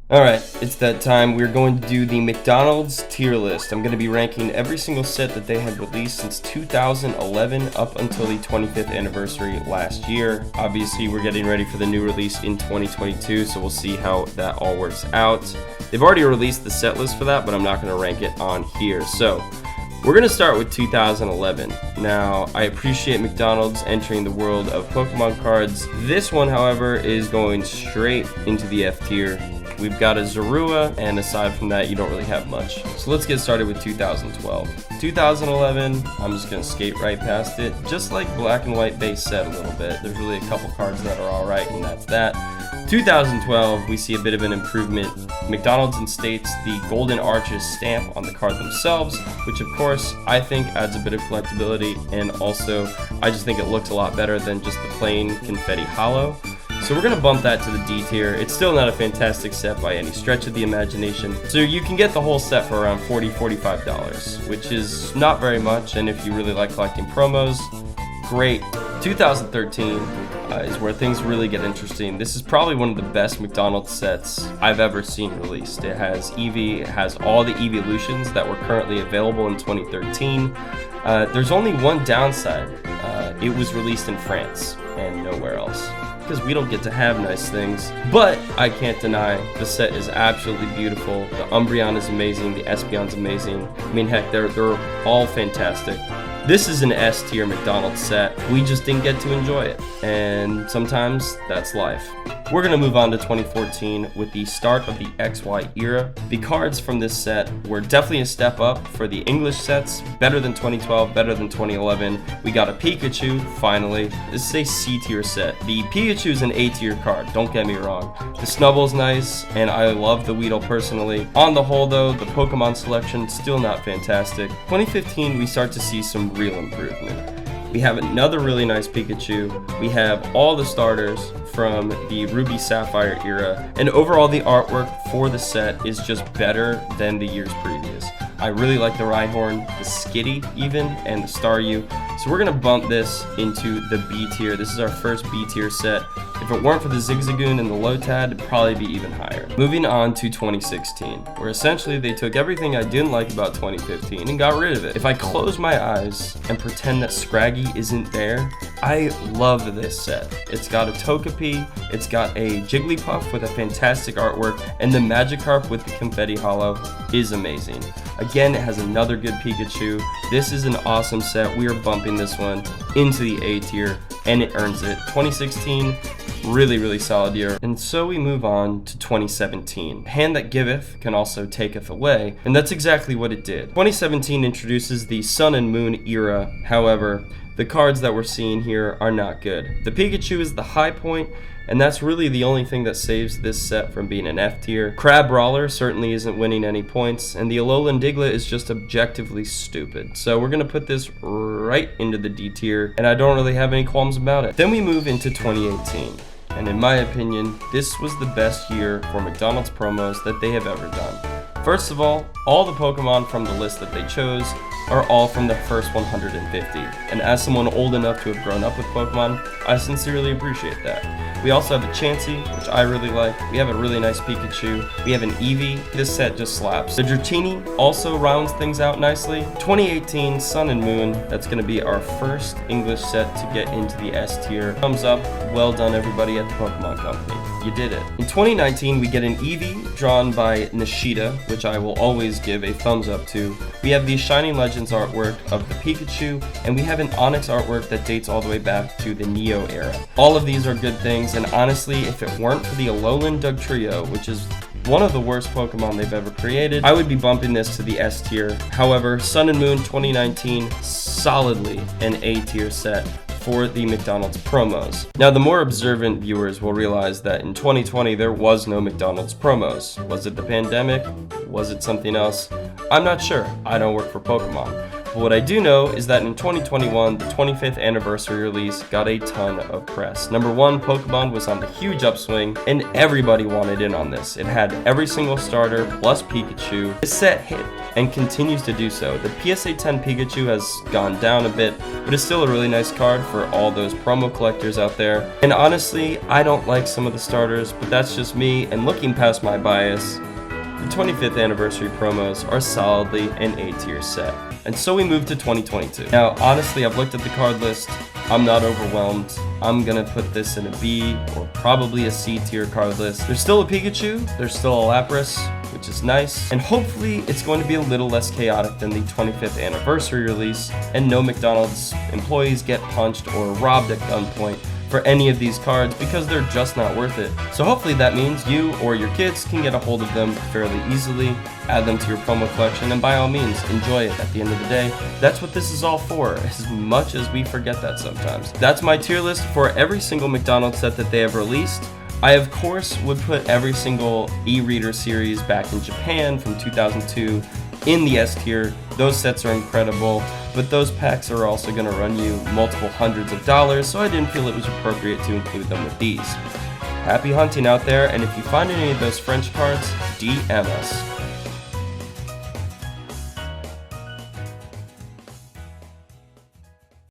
Alright, it's that time. We're going to do the McDonald's tier list. I'm going to be ranking every single set that they have released since 2011 up until the 25th anniversary last year. Obviously, we're getting ready for the new release in 2022, so we'll see how that all works out. They've already released the set list for that, but I'm not going to rank it on here. So, we're going to start with 2011. Now, I appreciate McDonald's entering the world of Pokemon cards. This one, however, is going straight into the F tier. We've got a Zorua, and aside from that, you don't really have much. So let's get started with 2012. 2011, I'm just going to skate right past it. Just like black and white base set a little bit. There's really a couple cards that are alright, and that's that. 2012, we see a bit of an improvement. McDonald's instates the Golden Arches stamp on the card themselves, which of course I think adds a bit of collectability, and also I just think it looks a lot better than just the plain confetti hollow. So we're going to bump that to the D tier. It's still not a fantastic set by any stretch of the imagination. So you can get the whole set for around $40–45, which is not very much, and if you really like collecting promos, great. 2013 is where things really get interesting. This is probably one of the best McDonald's sets I've ever seen released. It has Eevee, it has all the evolutions that were currently available in 2013. There's only one downside. It was released in France and nowhere else, because we don't get to have nice things. But I can't deny the set is absolutely beautiful. The Umbreon is amazing, the Espeon's amazing. I mean, heck, they're all fantastic. This is an S tier McDonald's set. We just didn't get to enjoy it, and sometimes that's life. We're going to move on to 2014 with the start of the XY era. The cards from this set were definitely a step up for the English sets, better than 2012, better than 2011. We got a Pikachu, finally. This is a C tier set. The Pikachu is an A tier card, don't get me wrong. The Snubble's nice, and I love the Weedle personally. On the whole though, the Pokemon selection still not fantastic. 2015, we start to see some real improvement. We have another really nice Pikachu. We have all the starters from the Ruby Sapphire era, and overall the artwork for the set is just better than the years previous. I really like the Rhyhorn, the Skitty even, and the Staryu. So we're going to bump this into the B tier. This is our first B tier set. If it weren't for the Zigzagoon and the Lotad, it'd probably be even higher. Moving on to 2016, where essentially they took everything I didn't like about 2015 and got rid of it. If I close my eyes and pretend that Scraggy isn't there, I love this set. It's got a Togepi, it's got a Jigglypuff with a fantastic artwork, and the Magikarp with the Confetti Hollow is amazing. Again, it has another good Pikachu. This is an awesome set. We are bumping this one into the A tier, and it earns it. 2016, really solid year. And so we move on to 2017. Hand that giveth can also taketh away, and that's exactly what it did. 2017 introduces the Sun and Moon era. However, the cards that we're seeing here are not good. The Pikachu is the high point, and that's really the only thing that saves this set from being an F tier. Crab Brawler certainly isn't winning any points, and the Alolan Diglett is just objectively stupid. So we're gonna put this right into the D tier, and I don't really have any qualms about it. Then we move into 2018. And in my opinion, this was the best year for McDonald's promos that they have ever done. First of all the Pokemon from the list that they chose are all from the first 150. And as someone old enough to have grown up with Pokemon, I sincerely appreciate that. We also have a Chansey, which I really like. We have a really nice Pikachu. We have an Eevee. This set just slaps. The Dratini also rounds things out nicely. 2018 Sun and Moon, that's going to be our first English set to get into the S tier. Thumbs up. Well done, everybody at the Pokemon Company. You did it. In 2019, we get an Eevee drawn by Nishida, which I will always give a thumbs up to. We have the Shining Legends artwork of the Pikachu, and we have an Onix artwork that dates all the way back to the Neo era. All of these are good things, and honestly, if it weren't for the Alolan Dugtrio, which is one of the worst Pokemon they've ever created, I would be bumping this to the S tier. However, Sun and Moon 2019, solidly an A tier set for the McDonald's promos. Now, the more observant viewers will realize that in 2020 there was no McDonald's promos. Was it the pandemic? Was it something else? I'm not sure. I don't work for Pokemon. But what I do know is that in 2021, the 25th anniversary release got a ton of press. Number one, Pokemon was on the huge upswing, and everybody wanted in on this. It had every single starter plus Pikachu. This set hit and continues to do so. The PSA 10 Pikachu has gone down a bit, but it's still a really nice card for all those promo collectors out there. And honestly, I don't like some of the starters, but that's just me, and looking past my bias, the 25th anniversary promos are solidly an A-tier set. And so we move to 2022. Now, honestly, I've looked at the card list. I'm not overwhelmed. I'm gonna put this in a B or probably a C tier card list. There's still a Pikachu, there's still a Lapras, which is nice, and hopefully it's going to be a little less chaotic than the 25th anniversary release, and no McDonald's employees get punched or robbed at gunpoint for any of these cards because they're just not worth it. So hopefully that means you or your kids can get a hold of them fairly easily, add them to your promo collection, and by all means, enjoy it. At the end of the day, that's what this is all for, as much as we forget that sometimes. That's my tier list for every single McDonald's set that they have released. I, of course, would put every single e-reader series back in Japan from 2002 in the S tier. Those sets are incredible, but those packs are also going to run you multiple hundreds of dollars, so I didn't feel it was appropriate to include them with these. Happy hunting out there, and if you find any of those French cards, DM us.